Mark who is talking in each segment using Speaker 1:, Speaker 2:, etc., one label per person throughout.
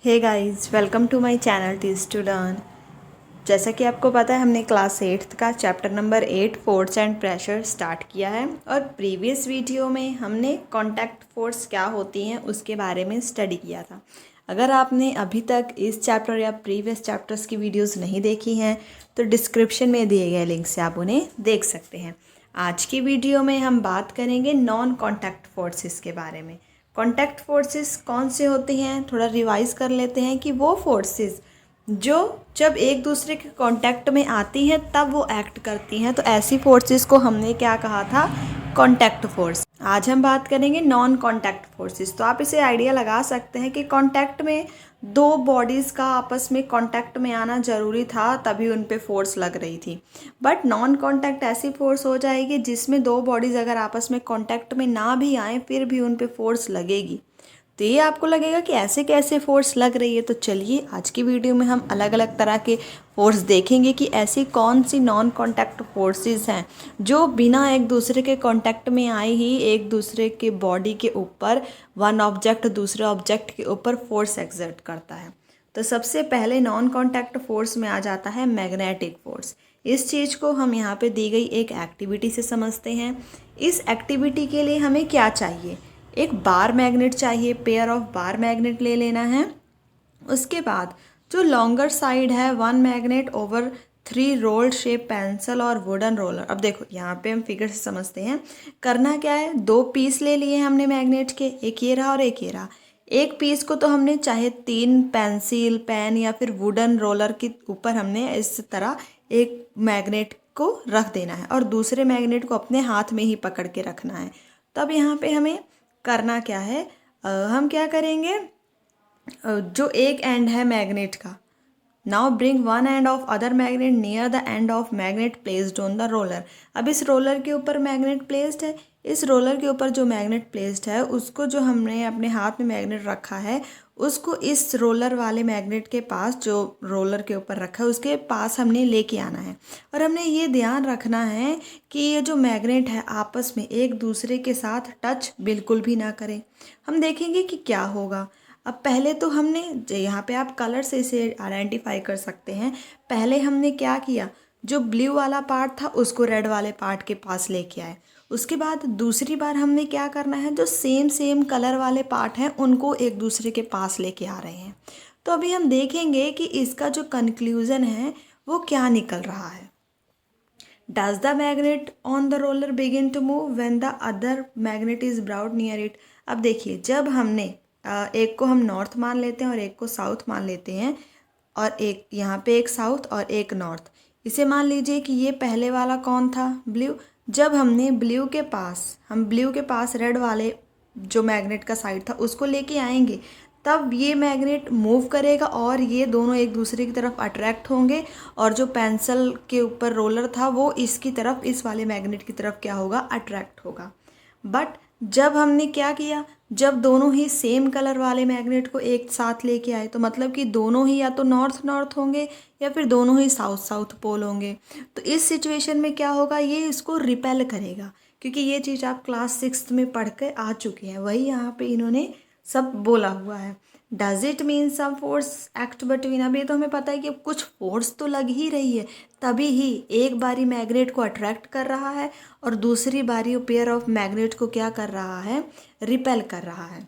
Speaker 1: Hey guys, welcome to my channel tease to learn. जैसा कि आपको पता है, हमने क्लास 8th का chapter number 8 force and pressure start किया है और प्रीवियस वीडियो में हमने कॉन्टैक्ट फोर्स क्या होती हैं उसके बारे में स्टडी किया था। अगर आपने अभी तक इस चैप्टर या प्रीवियस चैप्टर्स की वीडियोस नहीं देखी हैं तो डिस्क्रिप्शन में दिए गए लिंक से आप उन्हें देख सकते हैं। आज की वीडियो में हम बात करेंगे नॉन कॉन्टैक्ट फोर्सेस के बारे में। कॉन्टैक्ट फोर्सेस कौन से होते हैं, थोड़ा रिवाइज कर लेते हैं कि वो फोर्सेस जो जब एक दूसरे के कांटेक्ट में आती हैं तब वो एक्ट करती हैं। तो ऐसी फोर्सेस को हमने क्या कहा था? Contact force. आज हम बात करेंगे नॉन कांटेक्ट फोर्सेस। तो आप इसे आइडिया लगा सकते हैं कि कांटेक्ट में दो बॉडीज़ का आपस में कांटेक्ट में आना ज़रूरी था, तभी उन पे फोर्स लग रही थी। बट नॉन कांटेक्ट ऐसी फोर्स हो जाएगी जिसमें दो बॉडीज़ अगर आपस में कांटेक्ट में ना भी आए फिर भी उन पे फोर्स लगेगी। तो ये आपको लगेगा कि ऐसे कैसे फोर्स लग रही है। तो चलिए आज की वीडियो में हम अलग अलग तरह के फोर्स देखेंगे कि ऐसी कौन सी नॉन कांटेक्ट फोर्सेस हैं जो बिना एक दूसरे के कांटेक्ट में आए ही एक दूसरे के बॉडी के ऊपर, वन ऑब्जेक्ट दूसरे ऑब्जेक्ट के ऊपर फोर्स एक्सर्ट करता है। तो सबसे पहले नॉन कांटेक्ट फोर्स में आ जाता है मैग्नेटिक फोर्स। इस चीज़ को हम यहाँ पे दी गई एक एक्टिविटी से समझते हैं। इस एक्टिविटी के लिए हमें क्या चाहिए? एक बार मैग्नेट चाहिए, पेयर ऑफ बार मैग्नेट ले लेना है। उसके बाद जो लॉन्गर साइड है, one magnet over 3 rolled shape pencil और वुडन रोलर। अब देखो यहाँ पे हम फिगर से समझते हैं। करना क्या है, 2 पीस ले लिए हमने मैग्नेट के, एक ये रहा और एक ये रहा। एक पीस को तो हमने चाहे 3 पेंसिल, पेन या फिर वुडन रोलर के ऊपर हमने इस तरह एक मैग्नेट को रख देना है और दूसरे मैग्नेट को अपने हाथ में ही पकड़ के रखना है। तब यहाँ पे हमें करना क्या है, हम क्या करेंगे, जो एक एंड है मैग्नेट का, now bring one end of other magnet near the end of magnet placed on the roller. अब इस रोलर के ऊपर मैग्नेट प्लेस्ड है, इस रोलर के ऊपर जो मैग्नेट प्लेस्ड है उसको, जो हमने अपने हाथ में मैग्नेट रखा है उसको इस रोलर वाले मैग्नेट के पास, जो रोलर के ऊपर रखा है उसके पास हमने लेके आना है। और हमने ये ध्यान रखना है कि ये जो मैग्नेट है आपस में एक दूसरे के साथ टच बिल्कुल भी ना करें। हम देखेंगे कि क्या होगा। अब पहले तो हमने, यहाँ पे आप कलर से इसे आइडेंटिफाई कर सकते हैं। पहले हमने क्या किया, जो ब्लू वाला पार्ट था उसको रेड वाले पार्ट के पास लेके आए। उसके बाद दूसरी बार हमने क्या करना है, जो सेम कलर वाले पार्ट हैं उनको एक दूसरे के पास लेके आ रहे हैं। तो अभी हम देखेंगे कि इसका जो कंक्लूजन है वो क्या निकल रहा है। Does the magnet on the roller begin to move when the other magnet is brought near it? अब देखिए, जब हमने एक को हम नॉर्थ मान लेते हैं और एक को साउथ मान लेते हैं, और एक यहाँ पे एक साउथ और एक नॉर्थ, इसे मान लीजिए कि ये पहले वाला कौन था, ब्लू। जब हमने ब्लू के पास, हम ब्लू के पास रेड वाले जो मैग्नेट का साइड था उसको लेके आएंगे, तब ये मैग्नेट मूव करेगा और ये दोनों एक दूसरे की तरफ अट्रैक्ट होंगे और जो पेंसिल के ऊपर रोलर था वो इसकी तरफ, इस वाले मैग्नेट की तरफ क्या होगा, अट्रैक्ट होगा। बट जब हमने क्या किया, जब दोनों ही सेम कलर वाले मैग्नेट को एक साथ लेके आए, तो मतलब कि दोनों ही या तो नॉर्थ नॉर्थ होंगे या फिर दोनों ही साउथ साउथ पोल होंगे। तो इस सिचुएशन में क्या होगा, ये इसको रिपेल करेगा, क्योंकि ये चीज़ आप क्लास 6th में पढ़ के आ चुके हैं, वही यहाँ पे इन्होंने सब बोला हुआ है। Does it mean some force act between? अब ये तो हमें पता है कि कुछ फोर्स तो लग ही रही है, तभी ही एक बारी मैग्नेट को अट्रैक्ट कर रहा है और दूसरी बारी पेयर ऑफ मैग्नेट को क्या कर रहा है, रिपेल कर रहा है।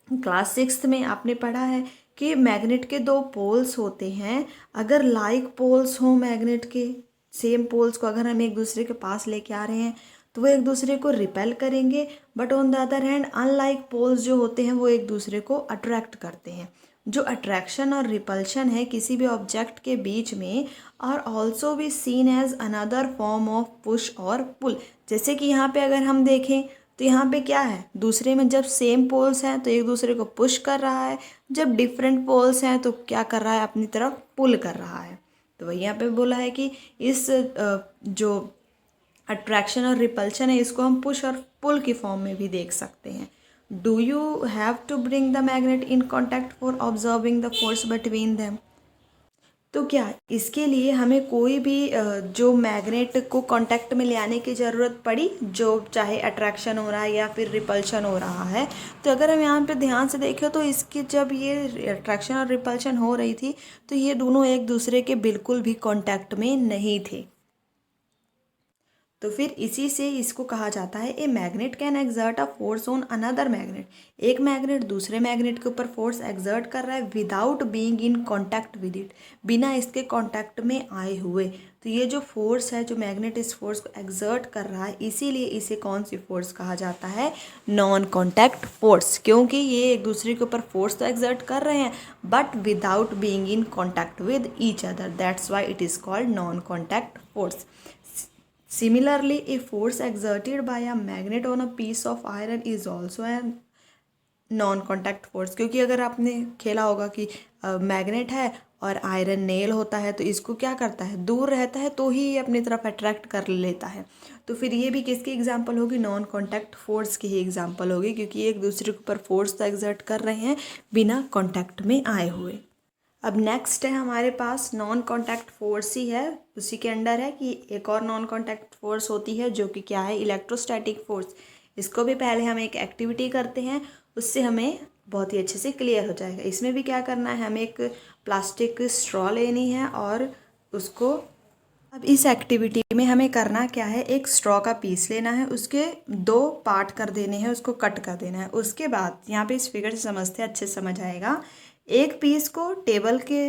Speaker 1: क्लास 6th में आपने पढ़ा है कि मैग्नेट के 2 पोल्स होते हैं। अगर लाइक पोल्स हों मैग्नेट के, सेम पोल्स को अगर हम एक दूसरे के पास लेके आ रहे हैं तो वो एक दूसरे को रिपेल करेंगे। But on the other hand unlike poles जो होते हैं वो एक दूसरे को अट्रैक्ट करते हैं। जो अट्रैक्शन और रिपल्शन है किसी भी ऑब्जेक्ट के बीच में, और ऑल्सो भी seen as another form of push और पुल। जैसे कि यहाँ पे अगर हम देखें तो यहाँ पे क्या है, दूसरे में जब सेम पोल्स हैं तो एक दूसरे को पुश कर रहा है, जब डिफरेंट पोल्स हैं तो क्या कर रहा है, अपनी तरफ पुल कर रहा है। तो वही यहाँ पे बोला है कि इस जो अट्रैक्शन और रिपल्शन है इसको हम पुश और पुल की फॉर्म में भी देख सकते हैं। Do you have to bring the magnet in contact for observing the force between them? तो क्या इसके लिए हमें कोई भी जो मैग्नेट को कांटेक्ट में ले आने की ज़रूरत पड़ी, जो चाहे अट्रैक्शन हो रहा है या फिर रिपल्शन हो रहा है। तो अगर हम यहाँ पे ध्यान से देखें तो इसकी जब ये अट्रैक्शन और रिपल्शन हो रही थी तो ये दोनों एक दूसरे के बिल्कुल भी कांटेक्ट में नहीं थे। तो फिर इसी से इसको कहा जाता है a magnet can exert a force on another magnet. एक मैग्नेट दूसरे मैग्नेट के ऊपर फोर्स एक्सर्ट कर रहा है without being in contact with it, बिना इसके कांटेक्ट में आए हुए। तो ये जो फोर्स है, जो मैग्नेट इस फोर्स को एक्सर्ट कर रहा है, इसीलिए इसे कौन सी फोर्स कहा जाता है? नॉन कांटेक्ट फोर्स, क्योंकि ये एक दूसरे के ऊपर फोर्स तो एक्सर्ट कर रहे हैं but without being in contact with each other, that's why it is called non contact force. Similarly, a force exerted by a magnet on a piece of iron is also a non contact force. क्योंकि अगर आपने खेला होगा कि magnet है और iron nail होता है, तो इसको क्या करता है, दूर रहता है तो ही ये अपनी तरफ अट्रैक्ट कर लेता है. तो फिर ये भी किसकी एग्जांपल होगी? नॉन कॉन्टैक्ट फोर्स की ही एग्जांपल होगी, क्योंकि एक दूसरे के ऊपर फोर्स तो एक्सर्ट कर रहे हैं बिना कॉन्टैक्ट में आए हुए. अब नेक्स्ट है हमारे पास नॉन कॉन्टैक्ट फोर्स ही है, उसी के अंडर है कि एक और नॉन कॉन्टैक्ट फोर्स होती है जो कि क्या है? Electrostatic force. इसको भी पहले हम एक एक्टिविटी करते हैं, उससे हमें बहुत ही अच्छे से क्लियर हो जाएगा. इसमें भी क्या करना है, हमें एक प्लास्टिक स्ट्रॉ लेनी है और उसको, अब इस एक्टिविटी में हमें करना क्या है, एक स्ट्रॉ का पीस लेना है, उसके 2 पार्ट कर देने हैं, उसको कट कर देना है. उसके बाद यहाँ पे इस फिगर से समझते हैं, अच्छे से समझ आएगा. एक पीस को टेबल के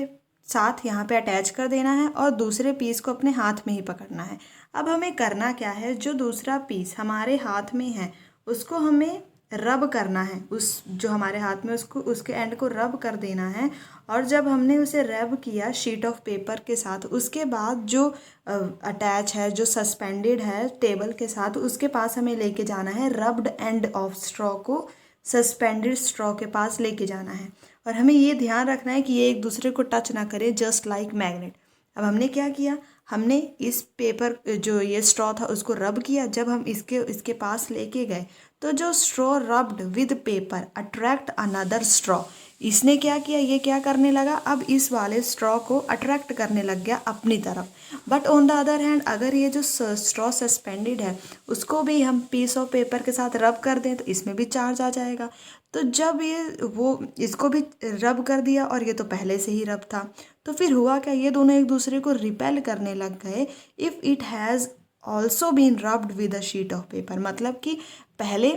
Speaker 1: साथ यहाँ पे अटैच कर देना है और दूसरे पीस को अपने हाथ में ही पकड़ना है. अब हमें करना क्या है, जो दूसरा पीस हमारे हाथ में है उसको हमें रब करना है, उस जो हमारे हाथ में उसको, उसके एंड को रब कर देना है. और जब हमने उसे रब किया शीट ऑफ पेपर के साथ, उसके बाद जो अटैच है, जो सस्पेंडेड है टेबल के साथ, उसके पास हमें लेके जाना है. रब्ड एंड ऑफ स्ट्रॉ को सस्पेंडेड स्ट्रॉ के पास लेके जाना है. और हमें ये ध्यान रखना है कि ये एक दूसरे को टच ना करे, जस्ट लाइक मैग्नेट. अब हमने क्या किया, हमने इस पेपर, जो ये स्ट्रॉ था, उसको रब किया. जब हम इसके पास लेके गए तो जो straw rubbed with paper attract another straw, इसने क्या किया, ये क्या करने लगा, अब इस वाले स्ट्रॉ को अट्रैक्ट करने लग गया अपनी तरफ. But on the other hand, अगर ये जो स्ट्रॉ सस्पेंडेड है उसको भी हम पीस ऑफ पेपर के साथ रब कर दें तो इसमें भी चार्ज आ जाएगा. तो जब ये वो इसको भी रब कर दिया और ये तो पहले से ही रब था, तो फिर हुआ क्या, ये दोनों एक दूसरे को रिपेल करने लग गए. If it has also been rubbed with a sheet of paper, मतलब कि पहले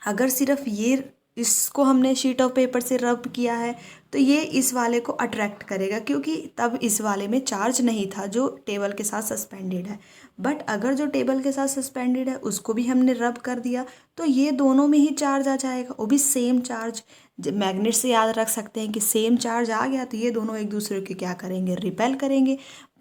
Speaker 1: अगर सिर्फ ये इसको हमने शीट ऑफ पेपर से रब किया है तो ये इस वाले को अट्रैक्ट करेगा, क्योंकि तब इस वाले में चार्ज नहीं था जो टेबल के साथ सस्पेंडेड है. बट अगर जो टेबल के साथ सस्पेंडेड है उसको भी हमने रब कर दिया तो ये दोनों में ही चार्ज आ जाएगा, वो भी सेम चार्ज. मैग्नेट से याद रख सकते हैं कि सेम चार्ज आ गया तो ये दोनों एक दूसरे के क्या करेंगे, रिपेल करेंगे.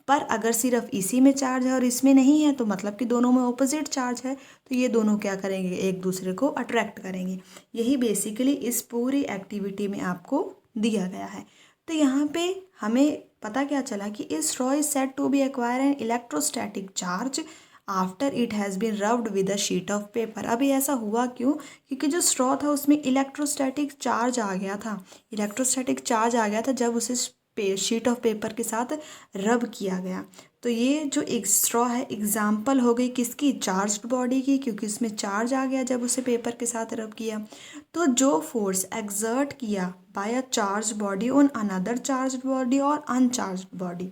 Speaker 1: पर अगर सिर्फ इसी में चार्ज है और इसमें नहीं है तो मतलब कि दोनों में ऑपोजिट चार्ज है, तो ये दोनों क्या करेंगे, एक दूसरे को अट्रैक्ट करेंगे. यही बेसिकली इस पूरी एक्टिविटी में आपको दिया गया है. तो यहाँ पे हमें पता क्या चला कि इस straw is said to be acquire an electrostatic charge after it has been rubbed with a sheet of paper. अभी ऐसा हुआ क्यों, क्योंकि जो स्ट्रॉ था उसमें इलेक्ट्रोस्टैटिक चार्ज आ गया था. इलेक्ट्रोस्टैटिक चार्ज आ गया था जब उसे शीट ऑफ पेपर के साथ रब किया गया. तो ये जो एक स्ट्रॉ है एग्जाम्पल हो गई किसकी, चार्ज्ड बॉडी की, क्योंकि उसमें चार्ज आ गया जब उसे पेपर के साथ रब किया. तो जो फोर्स एक्सर्ट किया by a charge body on another charged body और अनचार्ज्ड बॉडी.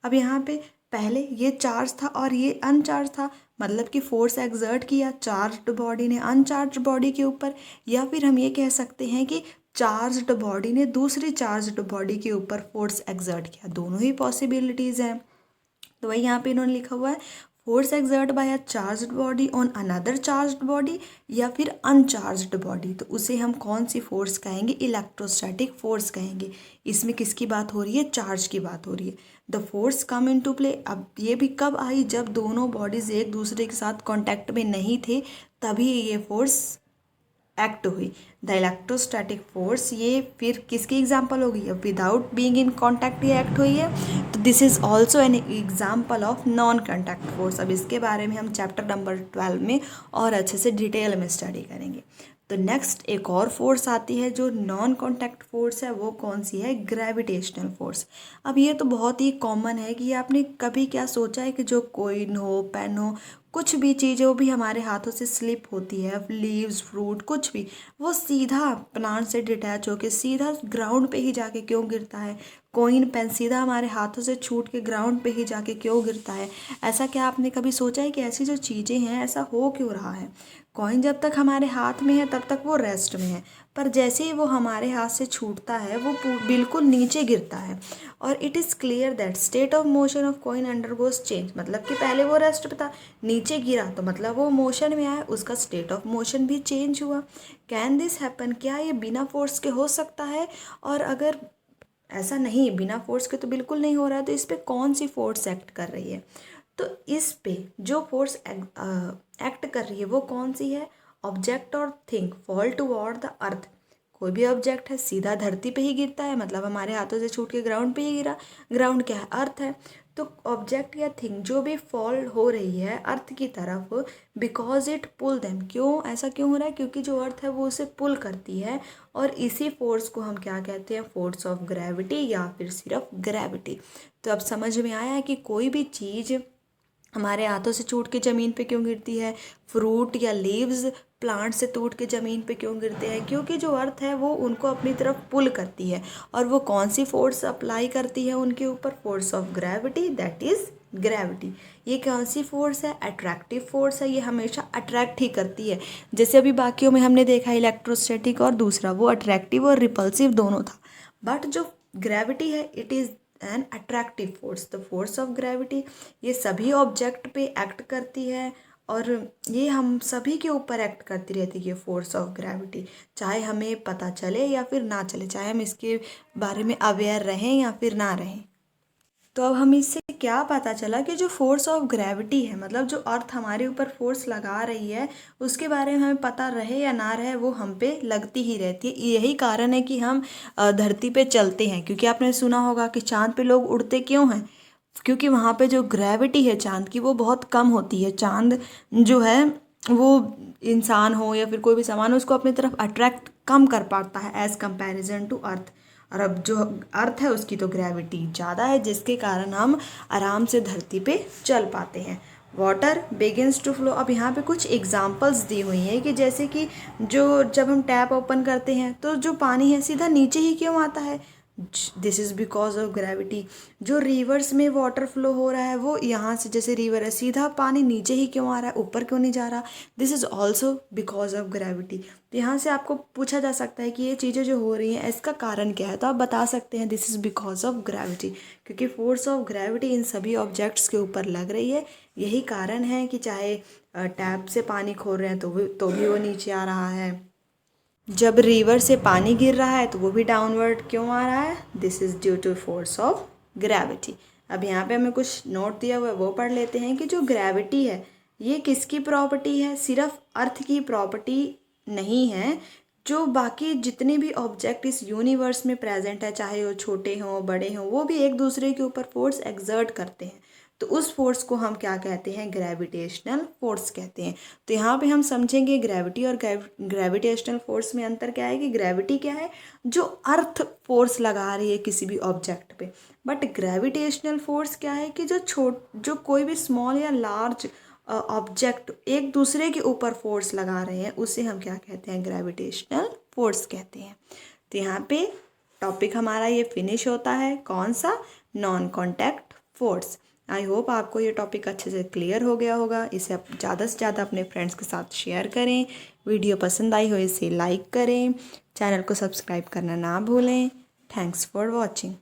Speaker 1: अब यहाँ पे पहले ये चार्ज था और ये अनचार्ज था, मतलब कि फोर्स एक्सर्ट किया चार्ज्ड बॉडी ने अनचार्ज्ड बॉडी के ऊपर, या फिर हम ये कह सकते हैं कि चार्ज्ड बॉडी ने दूसरी चार्ज्ड बॉडी के ऊपर फोर्स एक्सर्ट किया. दोनों ही पॉसिबिलिटीज़ हैं. तो वही यहाँ पे इन्होंने लिखा हुआ है force exert by a charged body on another charged body या फिर अनचार्ज्ड बॉडी. तो उसे हम कौन सी फोर्स कहेंगे, इलेक्ट्रोस्टैटिक फोर्स कहेंगे. इसमें किसकी बात हो रही है, चार्ज की बात हो रही है. The force come into play. अब ये भी कब आई, जब दोनों बॉडीज एक दूसरे के साथ कॉन्टैक्ट में नहीं थे, तभी ये फोर्स एक्ट हुई. द इलेक्ट्रोस्टैटिक फोर्स, ये फिर किसकी एग्जाम्पल होगी, विदाउट बीइंग इन कॉन्टैक्ट ये एक्ट हुई है. तो this is also an example of non contact force. अब इसके बारे में हम चैप्टर नंबर 12 में और अच्छे से डिटेल में स्टडी करेंगे. तो नेक्स्ट एक और फोर्स आती है जो नॉन कॉन्टैक्ट फोर्स है, वो कौन सी है? Gravitational force. अब ये तो बहुत ही कॉमन है कि आपने कभी क्या सोचा है कि जो कोइन हो, पेन हो, कुछ भी चीज़ हो भी हमारे हाथों से स्लिप होती है, लीव्स, फ्रूट, कुछ भी, वो सीधा प्लांट से डिटैच होके सीधा ग्राउंड पे ही जाके क्यों गिरता है? कोइन, पेन सीधा हमारे हाथों से छूट के ग्राउंड पे ही जाके क्यों गिरता है? ऐसा क्या आपने कभी सोचा है कि ऐसी जो चीज़ें हैं ऐसा हो क्यों रहा है? कॉइन जब तक हमारे हाथ में है तब तक वो रेस्ट में है, पर जैसे ही वो हमारे हाथ से छूटता है वो बिल्कुल नीचे गिरता है। और it is clear that state of motion of coin undergoes change, मतलब कि पहले वो रेस्ट पे था, नीचे गिरा तो मतलब वो मोशन में आया, उसका स्टेट ऑफ मोशन भी चेंज हुआ। Can this happen? क्या ये बिना फोर्स के हो सकता है? और अगर ऐसा नहीं, बिना फोर्स के तो बिल्कुल नहीं हो रहा है, तो इस पर कौन सी फोर्स एक्ट कर रही है? तो इस पे जो फोर्स एक्ट कर रही है वो कौन सी है? ऑब्जेक्ट और thing fall toward the earth. कोई भी ऑब्जेक्ट है सीधा धरती पे ही गिरता है, मतलब हमारे हाथों से छूट के ग्राउंड पे ही गिरा। ग्राउंड क्या है? अर्थ है। तो ऑब्जेक्ट या थिंग जो भी फॉल हो रही है अर्थ की तरफ, बिकॉज इट पुल देम। क्यों ऐसा क्यों हो रहा है? क्योंकि जो अर्थ है वो उसे पुल करती है, और इसी फोर्स को हम क्या कहते हैं? फोर्स ऑफ ग्रेविटी, या फिर सिर्फ ग्रेविटी। तो अब समझ में आया है कि कोई भी चीज़ हमारे हाथों से छूट के ज़मीन पे क्यों गिरती है? फ्रूट या लीव्स प्लांट से टूट के ज़मीन पे क्यों गिरते हैं? क्योंकि जो अर्थ है वो उनको अपनी तरफ पुल करती है। और वो कौन सी फोर्स अप्लाई करती है उनके ऊपर? Force of gravity, that is gravity. ये कौन सी फोर्स है? अट्रैक्टिव फोर्स है। ये हमेशा अट्रैक्ट ही करती है। जैसे अभी बाकियों में हमने देखा इलेक्ट्रोस्टैटिक और दूसरा, वो अट्रैक्टिव और रिपल्सिव दोनों था, बट जो ग्रेविटी है it is an attractive force. The force of gravity ये सभी ऑब्जेक्ट पे एक्ट करती है, और ये हम सभी के ऊपर एक्ट करती रहती है ये फोर्स ऑफ ग्रेविटी, चाहे हमें पता चले या फिर ना चले, चाहे हम इसके बारे में अवेयर रहें या फिर ना रहें। तो अब हम इससे क्या पता चला कि जो फोर्स ऑफ ग्रेविटी है, मतलब जो अर्थ हमारे ऊपर फोर्स लगा रही है, उसके बारे में हमें पता रहे या ना रहे वो हम पे लगती ही रहती है। यही कारण है कि हम धरती पे चलते हैं। क्योंकि आपने सुना होगा कि चांद पे लोग उड़ते क्यों हैं? क्योंकि वहाँ पे जो ग्रेविटी है चांद की वो बहुत कम होती है। चांद जो है वो इंसान हो या फिर कोई भी सामान हो उसको अपनी तरफ अट्रैक्ट कम कर पाता है एज़ कंपैरिजन टू अर्थ। और अब जो अर्थ है उसकी तो ग्रेविटी ज़्यादा है, जिसके कारण हम आराम से धरती पे चल पाते हैं। Water begins to flow. अब यहाँ पे कुछ एग्जांपल्स दी हुई हैं कि जैसे कि जो जब हम टैप ओपन करते हैं तो जो पानी है सीधा नीचे ही क्यों आता है? This is because of gravity. जो रिवर्स में वाटर फ्लो हो रहा है वो यहाँ से, जैसे रिवर है, सीधा पानी नीचे ही क्यों आ रहा है, ऊपर क्यों नहीं जा रहा? This is also because of gravity. तो यहाँ से आपको पूछा जा सकता है कि ये चीज़ें जो हो रही हैं इसका कारण क्या है, तो आप बता सकते हैं this is because of gravity, क्योंकि फोर्स ऑफ ग्रेविटी इन सभी ऑब्जेक्ट्स के ऊपर लग रही है। यही कारण है कि चाहे टैप से पानी खोल रहे हैं तो भी वो नीचे आ रहा है। जब रिवर से पानी गिर रहा है तो वो भी डाउनवर्ड क्यों आ रहा है? This is due to force of gravity. अब यहाँ पे हमें कुछ नोट दिया हुआ है वो पढ़ लेते हैं कि जो ग्रेविटी है ये किसकी प्रॉपर्टी है? सिर्फ अर्थ की प्रॉपर्टी नहीं है। जो बाकी जितने भी ऑब्जेक्ट इस यूनिवर्स में प्रेजेंट है, चाहे वो छोटे हों बड़े हों, वो भी एक दूसरे के ऊपर फोर्स एक्सर्ट करते हैं। तो उस फोर्स को हम क्या कहते हैं? ग्रेविटेशनल फोर्स कहते हैं। तो यहाँ पे हम समझेंगे ग्रेविटी और ग्रेविटेशनल फोर्स में अंतर क्या है, कि ग्रेविटी क्या है? जो अर्थ फोर्स लगा रही है किसी भी ऑब्जेक्ट पे। बट ग्रेविटेशनल फोर्स क्या है? कि जो कोई भी स्मॉल या लार्ज ऑब्जेक्ट एक दूसरे के ऊपर फोर्स लगा रहे हैं उसे हम क्या कहते हैं? ग्रेविटेशनल फोर्स कहते हैं। तो यहाँ पे टॉपिक हमारा ये फिनिश होता है। कौन सा? Non contact force. I hope आपको ये टॉपिक अच्छे से क्लियर हो गया होगा। इसे आप ज़्यादा से ज़्यादा अपने फ्रेंड्स के साथ शेयर करें। वीडियो पसंद आई हो इसे लाइक करें। चैनल को सब्सक्राइब करना ना भूलें। Thanks for watching.